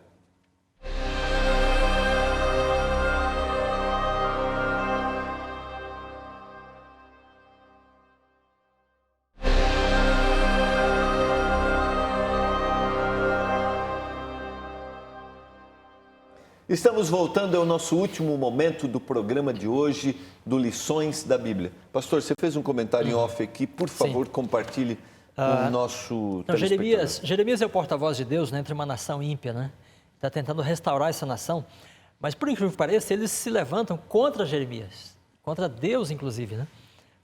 Estamos voltando ao nosso último momento do programa de hoje, do Lições da Bíblia. Pastor, você fez um comentário em off aqui, por favor, sim, compartilhe com o nosso telespectador. Jeremias é o porta-voz de Deus, né, entre uma nação ímpia, né? Está tentando restaurar essa nação, mas por incrível que pareça, eles se levantam contra Jeremias, contra Deus inclusive, né?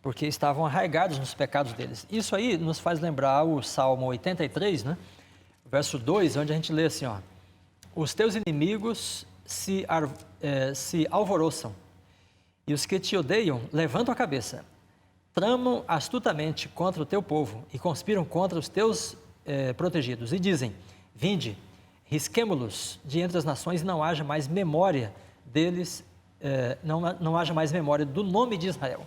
Porque estavam arraigados nos pecados deles. Isso aí nos faz lembrar o Salmo 83, né? Verso 2, onde a gente lê assim, ó: os teus inimigos se alvoroçam, e os que te odeiam levantam a cabeça, tramam astutamente contra o teu povo e conspiram contra os teus protegidos, e dizem: vinde, risquemo-los de entre as nações, e não haja mais memória deles, não haja mais memória do nome de Israel.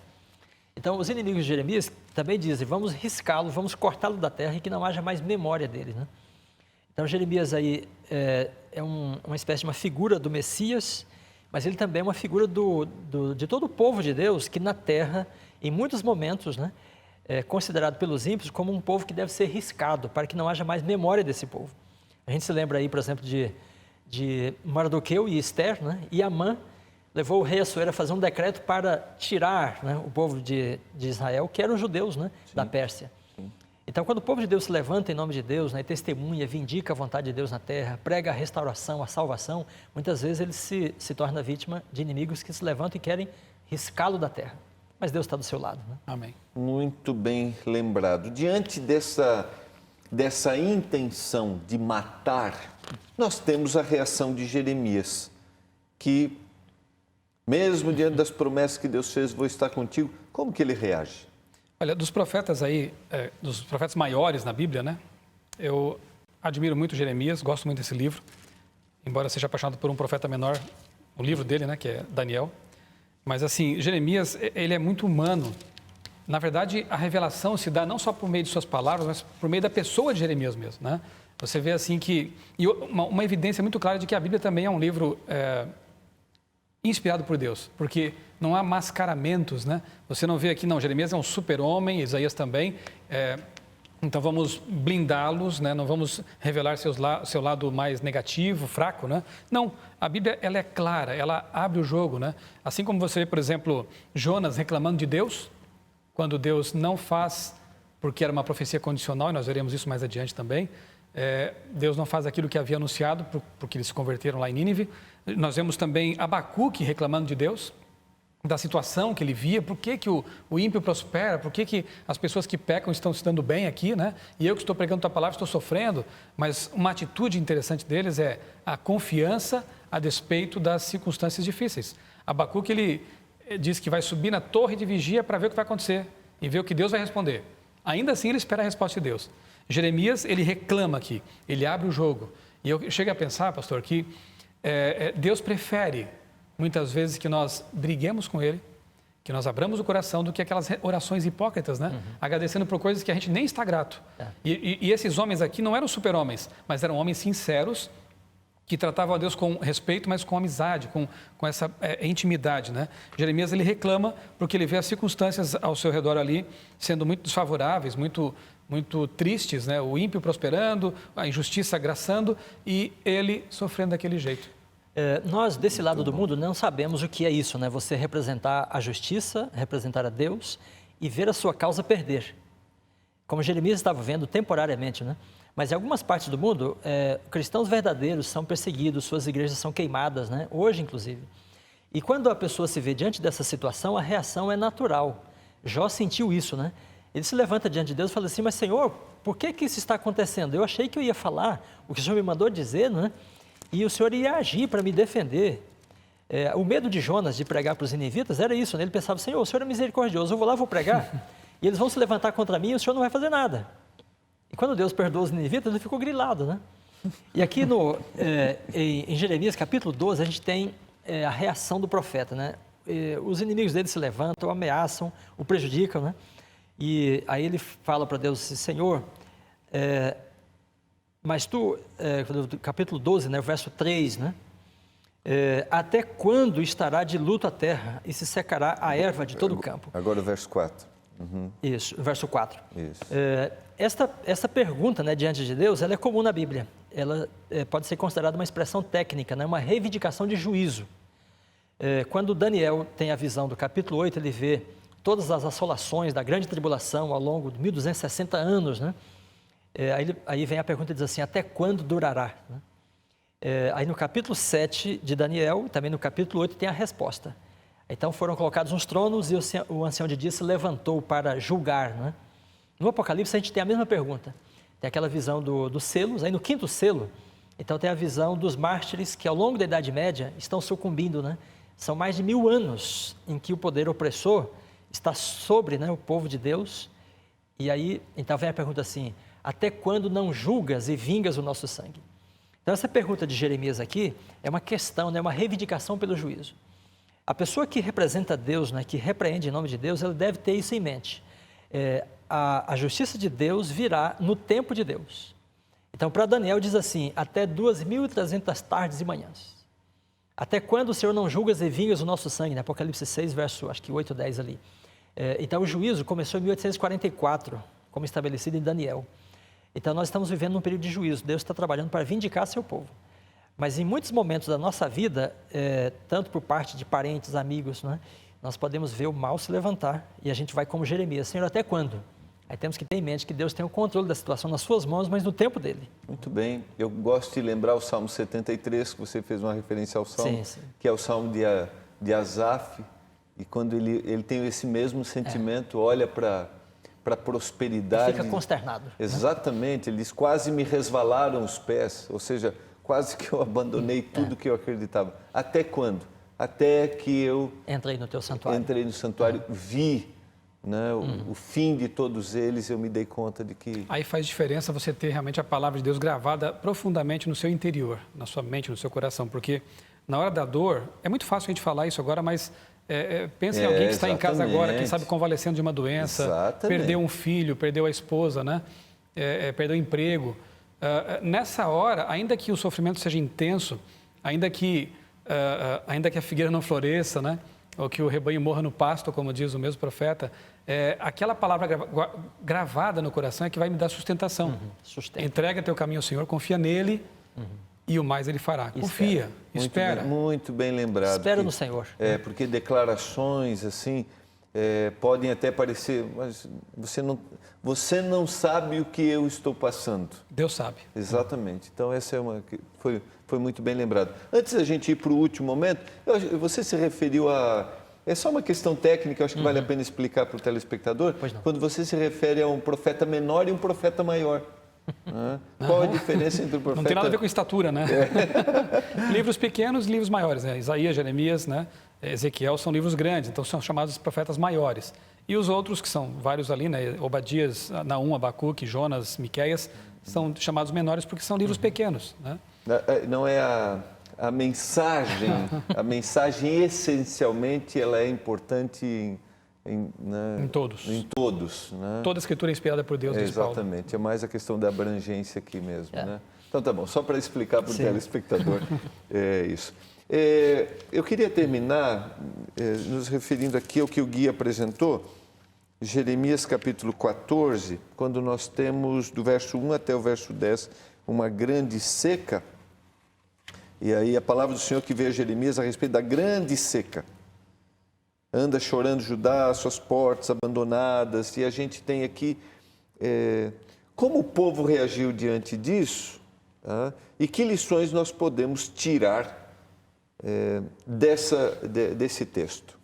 Então, os inimigos de Jeremias também dizem: vamos riscá-lo, vamos cortá-lo da terra, e que não haja mais memória deles, né? Então, Jeremias aí é uma espécie de uma figura do Messias, mas ele também é uma figura de todo o povo de Deus, que na terra, em muitos momentos, né, é considerado pelos ímpios como um povo que deve ser riscado, para que não haja mais memória desse povo. A gente se lembra aí, por exemplo, de Mardoqueu e Esther, né? E Amã levou o rei Assuero a fazer um decreto para tirar, né, o povo de Israel, que eram judeus, né, da Pérsia. Então, quando o povo de Deus se levanta em nome de Deus, né, testemunha, vindica a vontade de Deus na terra, prega a restauração, a salvação, muitas vezes ele se torna vítima de inimigos que se levantam e querem riscá-lo da terra. Mas Deus está do seu lado, né? Amém. Muito bem lembrado. Diante dessa intenção de matar, nós temos a reação de Jeremias, que, mesmo diante das promessas que Deus fez, vou estar contigo, como que ele reage? Olha, dos profetas aí, dos profetas maiores na Bíblia, né? Eu admiro muito Jeremias, gosto muito desse livro, embora seja apaixonado por um profeta menor, o livro dele, né, que é Daniel. Mas assim, Jeremias, ele é muito humano. Na verdade, a revelação se dá não só por meio de suas palavras, mas por meio da pessoa de Jeremias mesmo, né? Você vê assim que... E uma evidência muito clara de que a Bíblia também é um livro inspirado por Deus, porque não há mascaramentos, né? Você não vê aqui, não, Jeremias é um super-homem, Isaías também, então vamos blindá-los, né? Não vamos revelar seu lado mais negativo, fraco, né? Não, a Bíblia, ela é clara, ela abre o jogo, né? Assim como você vê, por exemplo, Jonas reclamando de Deus, quando Deus não faz, porque era uma profecia condicional, e nós veremos isso mais adiante também, Deus não faz aquilo que havia anunciado, porque eles se converteram lá em Nínive. Nós vemos também Abacuque reclamando de Deus, da situação que ele via, por que o ímpio prospera, por que as pessoas que pecam estão se dando bem aqui, né? E eu que estou pregando tua palavra estou sofrendo. Mas uma atitude interessante deles é a confiança a despeito das circunstâncias difíceis. Abacuque, ele diz que vai subir na torre de vigia para ver o que vai acontecer e ver o que Deus vai responder. Ainda assim, ele espera a resposta de Deus. Jeremias, ele reclama aqui, ele abre o jogo. E eu chego a pensar, pastor, que Deus prefere, muitas vezes, que nós briguemos com Ele, que nós abramos o coração, do que aquelas orações hipócritas, né? Agradecendo por coisas que a gente nem está grato. E esses homens aqui não eram super-homens, mas eram homens sinceros, que tratavam a Deus com respeito, mas com amizade, com essa intimidade, né? Jeremias, ele reclama porque ele vê as circunstâncias ao seu redor ali sendo muito desfavoráveis, muito tristes, né? O ímpio prosperando, a injustiça graçando e ele sofrendo daquele jeito. Nós, desse lado do mundo, não sabemos o que é isso, né? Você representar a justiça, representar a Deus e ver a sua causa perder. Como Jeremias estava vendo temporariamente, né? Mas em algumas partes do mundo, cristãos verdadeiros são perseguidos, suas igrejas são queimadas, né? Hoje, inclusive. E quando a pessoa se vê diante dessa situação, a reação é natural. Jó sentiu isso, né? Ele se levanta diante de Deus e fala assim: mas Senhor, por que isso está acontecendo? Eu achei que eu ia falar o que o Senhor me mandou dizer, né? E o Senhor ia agir para me defender. O medo de Jonas de pregar para os ninivitas era isso, né? Ele pensava: Senhor, o Senhor é misericordioso, eu vou lá, vou pregar, e eles vão se levantar contra mim e o Senhor não vai fazer nada. E quando Deus perdoou os ninivitas, ele ficou grilado, né? E aqui em Jeremias, capítulo 12, a gente tem a reação do profeta, né? Os inimigos dele se levantam, ameaçam, o prejudicam, né? E aí ele fala para Deus assim, Senhor, mas tu, capítulo 12, né, verso 3, né? Até quando estará de luto a terra e se secará a erva de todo o campo? Agora o verso 4. Isso, verso 4. Isso. Essa pergunta, né, diante de Deus, ela é comum na Bíblia. Ela pode ser considerada uma expressão técnica, né, uma reivindicação de juízo. Quando Daniel tem a visão do capítulo 8, ele vê todas as assolações da grande tribulação ao longo de 1260 anos, né? Aí vem a pergunta e diz assim, até quando durará? Né? Aí no capítulo 7 de Daniel, também no capítulo 8, tem a resposta. Então foram colocados uns tronos e o ancião de dias se levantou para julgar. Né? No Apocalipse a gente tem a mesma pergunta. Tem aquela visão dos selos, aí no quinto selo, então tem a visão dos mártires que ao longo da Idade Média estão sucumbindo, né? São mais de 1000 anos em que o poder opressor está sobre, né, o povo de Deus. E aí, então vem a pergunta assim, até quando não julgas e vingas o nosso sangue? Então essa pergunta de Jeremias aqui é uma questão, né, uma reivindicação pelo juízo. A pessoa que representa Deus, né, que repreende em nome de Deus, ela deve ter isso em mente. A justiça de Deus virá no tempo de Deus. Então para Daniel diz assim, até 2300 tardes e manhãs. Até quando o Senhor não julgas e vingas o nosso sangue? Né? Apocalipse 6, verso, acho que 8 ou 10 ali. Então, o juízo começou em 1844, como estabelecido em Daniel. Então, nós estamos vivendo num período de juízo. Deus está trabalhando para vindicar seu povo. Mas, em muitos momentos da nossa vida, tanto por parte de parentes, amigos, né, nós podemos ver o mal se levantar e a gente vai como Jeremias. Senhor, até quando? Aí temos que ter em mente que Deus tem o controle da situação nas suas mãos, mas no tempo dele. Muito bem. Eu gosto de lembrar o Salmo 73, que você fez uma referência ao Salmo, sim. Que é o Salmo de Asaf. E quando ele tem esse mesmo sentimento, olha para a prosperidade. Ele fica consternado. Exatamente. Ele diz, quase me resvalaram os pés. Ou seja, quase que eu abandonei tudo que eu acreditava. Até quando? Até que eu... Entrei no teu santuário. Entrei no santuário, vi... Né? O fim de todos eles, eu me dei conta de que... Aí faz diferença você ter realmente a palavra de Deus gravada profundamente no seu interior, na sua mente, no seu coração, porque na hora da dor, é muito fácil a gente falar isso agora, mas pensa em alguém que está em casa agora, quem sabe convalescendo de uma doença, perdeu um filho, perdeu a esposa, né? Perdeu o emprego. Nessa hora, ainda que o sofrimento seja intenso, ainda que a figueira não floresça, né? Ou que o rebanho morra no pasto, como diz o mesmo profeta, aquela palavra gravada no coração é que vai me dar sustentação. Entrega teu caminho ao Senhor, confia nele e o mais ele fará. Confia, espera. Muito bem lembrado. Espera no Senhor. Porque declarações assim podem até parecer, mas você não sabe o que eu estou passando. Deus sabe. Exatamente. Então essa foi muito bem lembrado. Antes da gente ir para o último momento, você se referiu a... É só uma questão técnica, acho que vale a pena explicar para o telespectador. Quando você se refere a um profeta menor e um profeta maior. Qual a diferença entre o profeta... Não tem nada a ver com estatura, né? Livros pequenos e livros maiores. Né? Isaías, Jeremias, né? Ezequiel são livros grandes, então são chamados profetas maiores. E os outros, que são vários ali, né? Obadias, Naum, Abacuque, Jonas, Miqueias, são chamados menores porque são livros pequenos, né? Não é a mensagem, a mensagem essencialmente ela é importante em todos. Em todos, né? Toda a escritura é inspirada por Deus, diz Paulo. Exatamente, é mais a questão da abrangência aqui mesmo, né? Então tá bom, só para explicar para o telespectador isso. Eu queria terminar nos referindo aqui ao que o Gui apresentou, Jeremias capítulo 14, quando nós temos do verso 1 até o verso 10 uma grande seca. E aí a palavra do Senhor que veio a Jeremias a respeito da grande seca. Anda chorando Judá, suas portas abandonadas. E a gente tem aqui como o povo reagiu diante disso, tá? E que lições nós podemos tirar desse texto.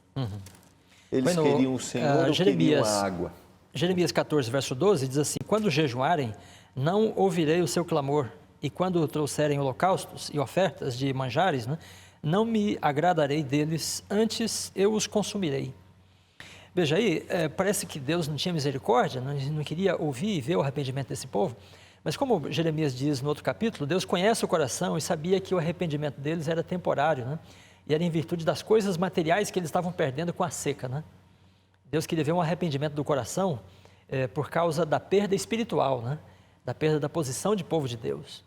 Eles queriam o Senhor ou queriam a água? Jeremias 14, verso 12, diz assim, quando jejuarem, não ouvirei o seu clamor, e quando trouxerem holocaustos e ofertas de manjares, né, não me agradarei deles, antes eu os consumirei. Veja aí, parece que Deus não tinha misericórdia, não queria ouvir e ver o arrependimento desse povo. Mas como Jeremias diz no outro capítulo, Deus conhece o coração e sabia que o arrependimento deles era temporário, né? E era em virtude das coisas materiais que eles estavam perdendo com a seca, né? Deus queria ver um arrependimento do coração por causa da perda espiritual, né? Da perda da posição de povo de Deus.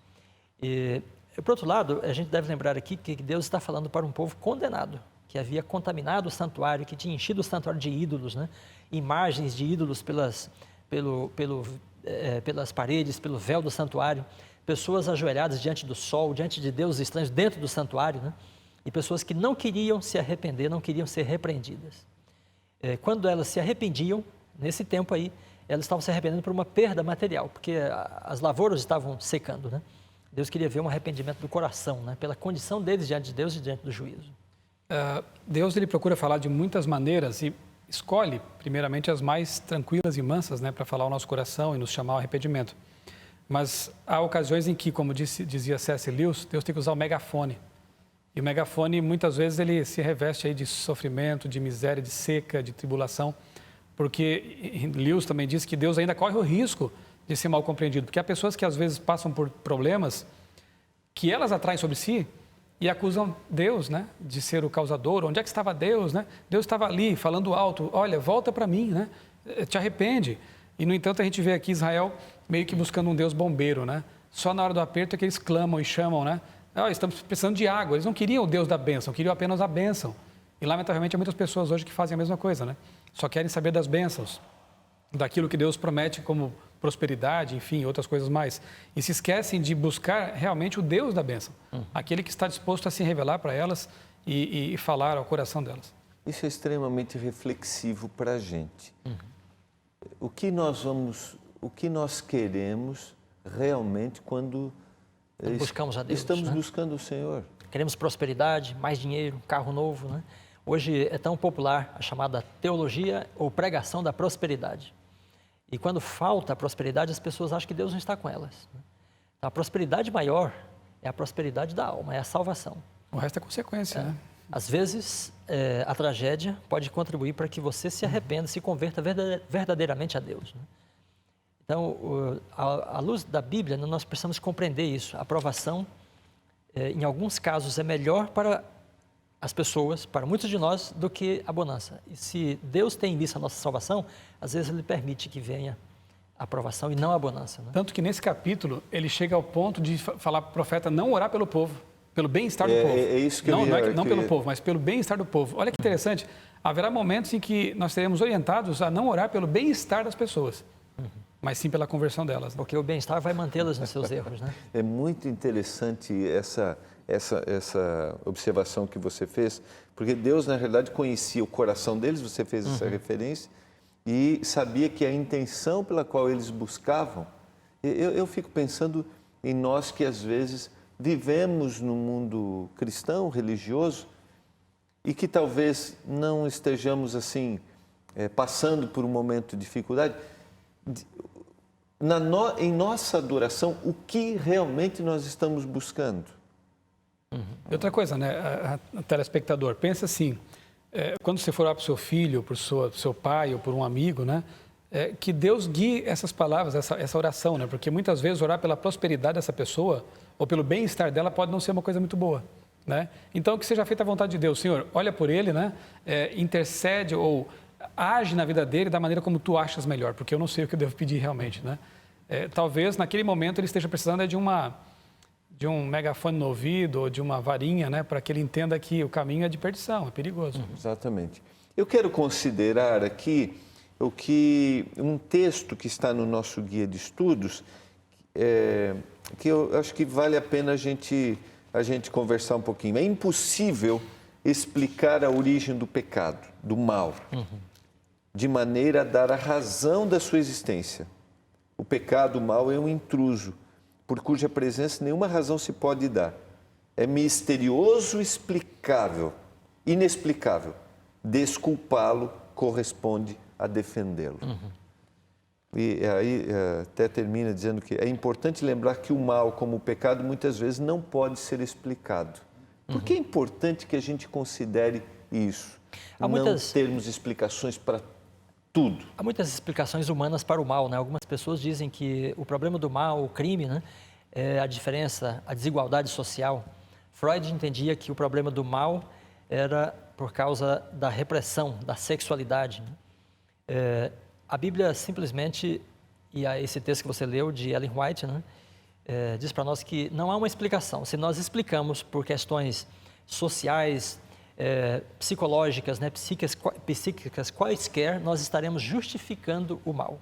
E, por outro lado, a gente deve lembrar aqui que Deus está falando para um povo condenado, que havia contaminado o santuário, que tinha enchido o santuário de ídolos, né? Imagens de ídolos pelas paredes, pelo véu do santuário, pessoas ajoelhadas diante do sol, diante de deuses estranhos dentro do santuário, né? E pessoas que não queriam se arrepender, não queriam ser repreendidas. Quando elas se arrependiam, nesse tempo aí, elas estavam se arrependendo por uma perda material, porque as lavouras estavam secando, né? Deus queria ver um arrependimento do coração, né? Pela condição deles diante de Deus e diante do juízo. Deus ele procura falar de muitas maneiras e escolhe, primeiramente, as mais tranquilas e mansas, né, para falar ao nosso coração e nos chamar ao arrependimento. Mas há ocasiões em que, como dizia C.S. Lewis, Deus tem que usar o megafone. E o megafone, muitas vezes, ele se reveste aí de sofrimento, de miséria, de seca, de tribulação, porque Lewis também diz que Deus ainda corre o risco de ser mal compreendido, porque há pessoas que, às vezes, passam por problemas que elas atraem sobre si, e acusam Deus, né, de ser o causador. Onde é que estava Deus, né? Deus estava ali, falando alto, olha, volta para mim, né? Te arrepende. E, no entanto, a gente vê aqui Israel meio que buscando um Deus bombeiro, né? Só na hora do aperto é que eles clamam e chamam, né? Estamos precisando de água. Eles não queriam o Deus da bênção, queriam apenas a bênção. E, lamentavelmente, há muitas pessoas hoje que fazem a mesma coisa, né? Só querem saber das bênçãos, daquilo que Deus promete como prosperidade, enfim, outras coisas mais. E se esquecem de buscar realmente o Deus da bênção, aquele que está disposto a se revelar para elas e falar ao coração delas. Isso é extremamente reflexivo para a gente. O que nós queremos realmente quando buscamos a Deus, estamos né? buscando o Senhor? Queremos prosperidade, mais dinheiro, carro novo, né? Hoje é tão popular a chamada teologia ou pregação da prosperidade. E quando falta a prosperidade, as pessoas acham que Deus não está com elas. A prosperidade maior é a prosperidade da alma, é a salvação. O resto é consequência, né? Às vezes, a tragédia pode contribuir para que você se arrependa, se converta verdadeiramente a Deus, né? Então, à luz da Bíblia, nós precisamos compreender isso. A aprovação, em alguns casos, é melhor para as pessoas, para muitos de nós, do que a bonança. E se Deus tem em vista a nossa salvação, às vezes Ele permite que venha a aprovação e não a bonança, né? Tanto que nesse capítulo, ele chega ao ponto de falar para o profeta não orar pelo povo, pelo bem-estar do povo. É isso que não pelo povo, mas pelo bem-estar do povo. Olha que interessante, haverá momentos em que nós seremos orientados a não orar pelo bem-estar das pessoas, mas sim pela conversão delas, né? Porque o bem-estar vai mantê-las nos seus erros, né? É muito interessante essa observação que você fez, porque Deus, na realidade, conhecia o coração deles, você fez essa referência, e sabia que a intenção pela qual eles buscavam. Eu fico pensando em nós que, às vezes, vivemos no mundo cristão, religioso, e que talvez não estejamos, assim, passando por um momento de dificuldade. Em nossa adoração, o que realmente nós estamos buscando? Outra coisa, né, telespectador, pensa assim, quando você for orar para o seu filho, para o seu pai ou por um amigo, né, que Deus guie essas palavras, essa oração, né, porque muitas vezes orar pela prosperidade dessa pessoa ou pelo bem-estar dela pode não ser uma coisa muito boa, né? Então, que seja feita a vontade de Deus. Senhor, olha por ele, né, intercede ou age na vida dele da maneira como tu achas melhor, porque eu não sei o que eu devo pedir realmente, né? Talvez naquele momento ele esteja precisando de um megafone no ouvido ou de uma varinha, né, para que ele entenda que o caminho é de perdição, é perigoso. Exatamente. Eu quero considerar aqui um texto que está no nosso guia de estudos, que eu acho que vale a pena a gente conversar um pouquinho. É impossível explicar a origem do pecado, do mal, de maneira a dar a razão da sua existência. O pecado, o mal, é um intruso, por cuja presença nenhuma razão se pode dar. É misterioso, inexplicável. Desculpá-lo corresponde a defendê-lo. E aí até termina dizendo que é importante lembrar que o mal, como o pecado, muitas vezes não pode ser explicado. Por que é importante que a gente considere isso? Não termos explicações para tudo. Há muitas explicações humanas para o mal, né? Algumas pessoas dizem que o problema do mal, o crime, né, é a diferença, a desigualdade social. Freud entendia que o problema do mal era por causa da repressão, da sexualidade, né? A Bíblia simplesmente, e esse texto que você leu de Ellen White, né, diz para nós que não há uma explicação. Se nós explicamos por questões sociais, psicológicas, né, psíquicas quaisquer, nós estaremos justificando o mal.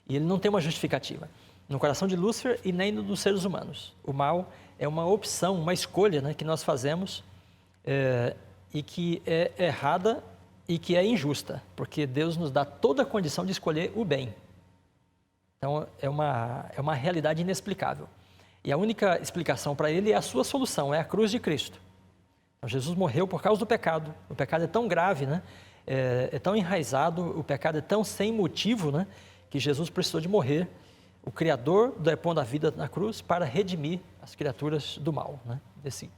E ele não tem uma justificativa no coração de Lúcifer e nem no dos seres humanos. O mal é uma opção, uma escolha, né, que nós fazemos e que é errada e que é injusta, porque Deus nos dá toda a condição de escolher o bem. Então, é uma realidade inexplicável. E a única explicação para ele é a sua solução, é a cruz de Cristo. Então, Jesus morreu por causa do pecado. O pecado é tão grave, né? É tão enraizado, o pecado é tão sem motivo, né? Que Jesus precisou de morrer, o Criador depondo a vida na cruz para redimir as criaturas do mal, né?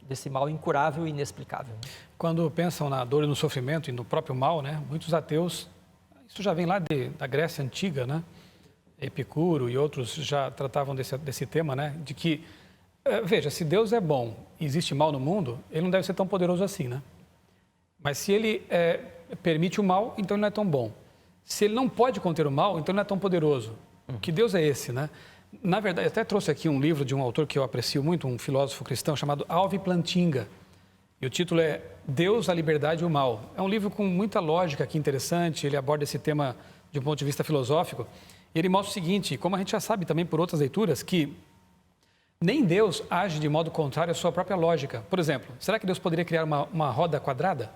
Desse mal incurável e inexplicável. Quando pensam na dor e no sofrimento e no próprio mal, né? Muitos ateus, isso já vem lá da Grécia Antiga, né? Epicuro e outros já tratavam desse tema, né? De que, veja, se Deus é bom e existe mal no mundo, ele não deve ser tão poderoso assim, né? Mas se ele permite o mal, então ele não é tão bom. Se ele não pode conter o mal, então ele não é tão poderoso. Que Deus é esse, né? Na verdade, até trouxe aqui um livro de um autor que eu aprecio muito, um filósofo cristão chamado Alvin Plantinga. E o título é Deus, a Liberdade e o Mal. É um livro com muita lógica aqui interessante, ele aborda esse tema de um ponto de vista filosófico. E ele mostra o seguinte, como a gente já sabe também por outras leituras, que nem Deus age de modo contrário à sua própria lógica. Por exemplo, será que Deus poderia criar uma roda quadrada?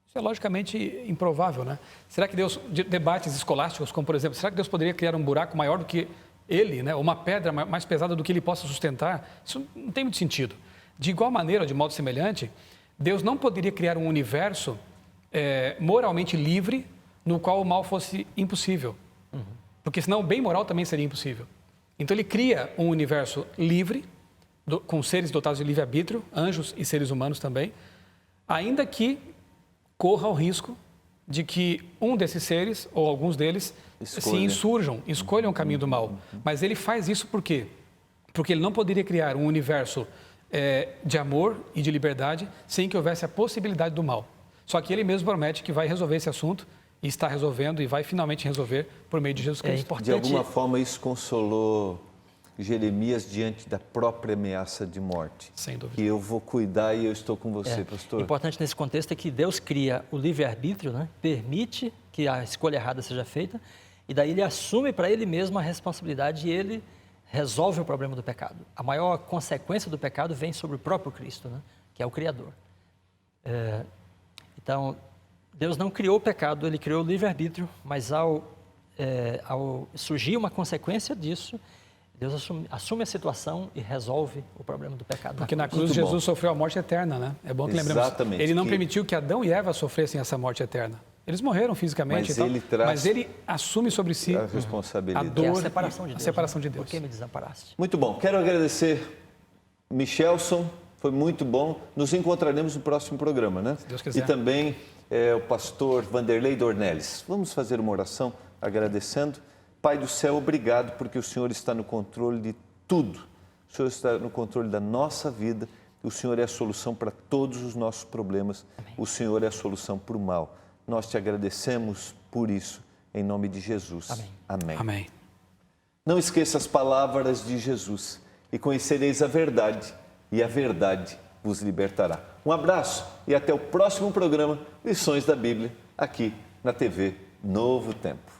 Isso é logicamente improvável, né? Será que Deus, debates escolásticos, como por exemplo, será que Deus poderia criar um buraco maior do que ele, né? Ou uma pedra mais pesada do que ele possa sustentar? Isso não tem muito sentido. De igual maneira, de modo semelhante, Deus não poderia criar um universo moralmente livre no qual o mal fosse impossível. Porque senão o bem moral também seria impossível. Então ele cria um universo livre, com seres dotados de livre-arbítrio, anjos e seres humanos também, ainda que corra o risco de que um desses seres, ou alguns deles, se insurjam, escolham o caminho do mal. Mas ele faz isso por quê? Porque ele não poderia criar um universo de amor e de liberdade sem que houvesse a possibilidade do mal. Só que ele mesmo promete que vai resolver esse assunto, e está resolvendo e vai finalmente resolver por meio de Jesus Cristo. De alguma forma isso consolou Jeremias diante da própria ameaça de morte. Sem dúvida. Que eu vou cuidar e eu estou com você, pastor. O importante nesse contexto é que Deus cria o livre-arbítrio, né? Permite que a escolha errada seja feita e daí ele assume para ele mesmo a responsabilidade e ele resolve o problema do pecado. A maior consequência do pecado vem sobre o próprio Cristo, né? Que é o Criador. Então, Deus não criou o pecado, ele criou o livre-arbítrio, mas ao surgir uma consequência disso, Deus assume a situação e resolve o problema do pecado. Porque na cruz Jesus sofreu a morte eterna, né? É bom que lembremos. Exatamente. Ele não permitiu que Adão e Eva sofressem essa morte eterna. Eles morreram fisicamente, mas ele assume sobre si a responsabilidade. A dor, é a separação de Deus. A separação de Deus. Por que me desamparaste? Muito bom. Quero agradecer Michelson, foi muito bom. Nos encontraremos no próximo programa, né? Se Deus quiser. E também o pastor Vanderlei Dornelles. Vamos fazer uma oração agradecendo. Pai do céu, obrigado porque o Senhor está no controle de tudo. O Senhor está no controle da nossa vida. O Senhor é a solução para todos os nossos problemas. Amém. O Senhor é a solução para o mal. Nós te agradecemos por isso, em nome de Jesus. Amém. Amém. Amém. Não esqueça as palavras de Jesus e conhecereis a verdade, e a verdade vos libertará. Um abraço e até o próximo programa Lições da Bíblia, aqui na TV Novo Tempo.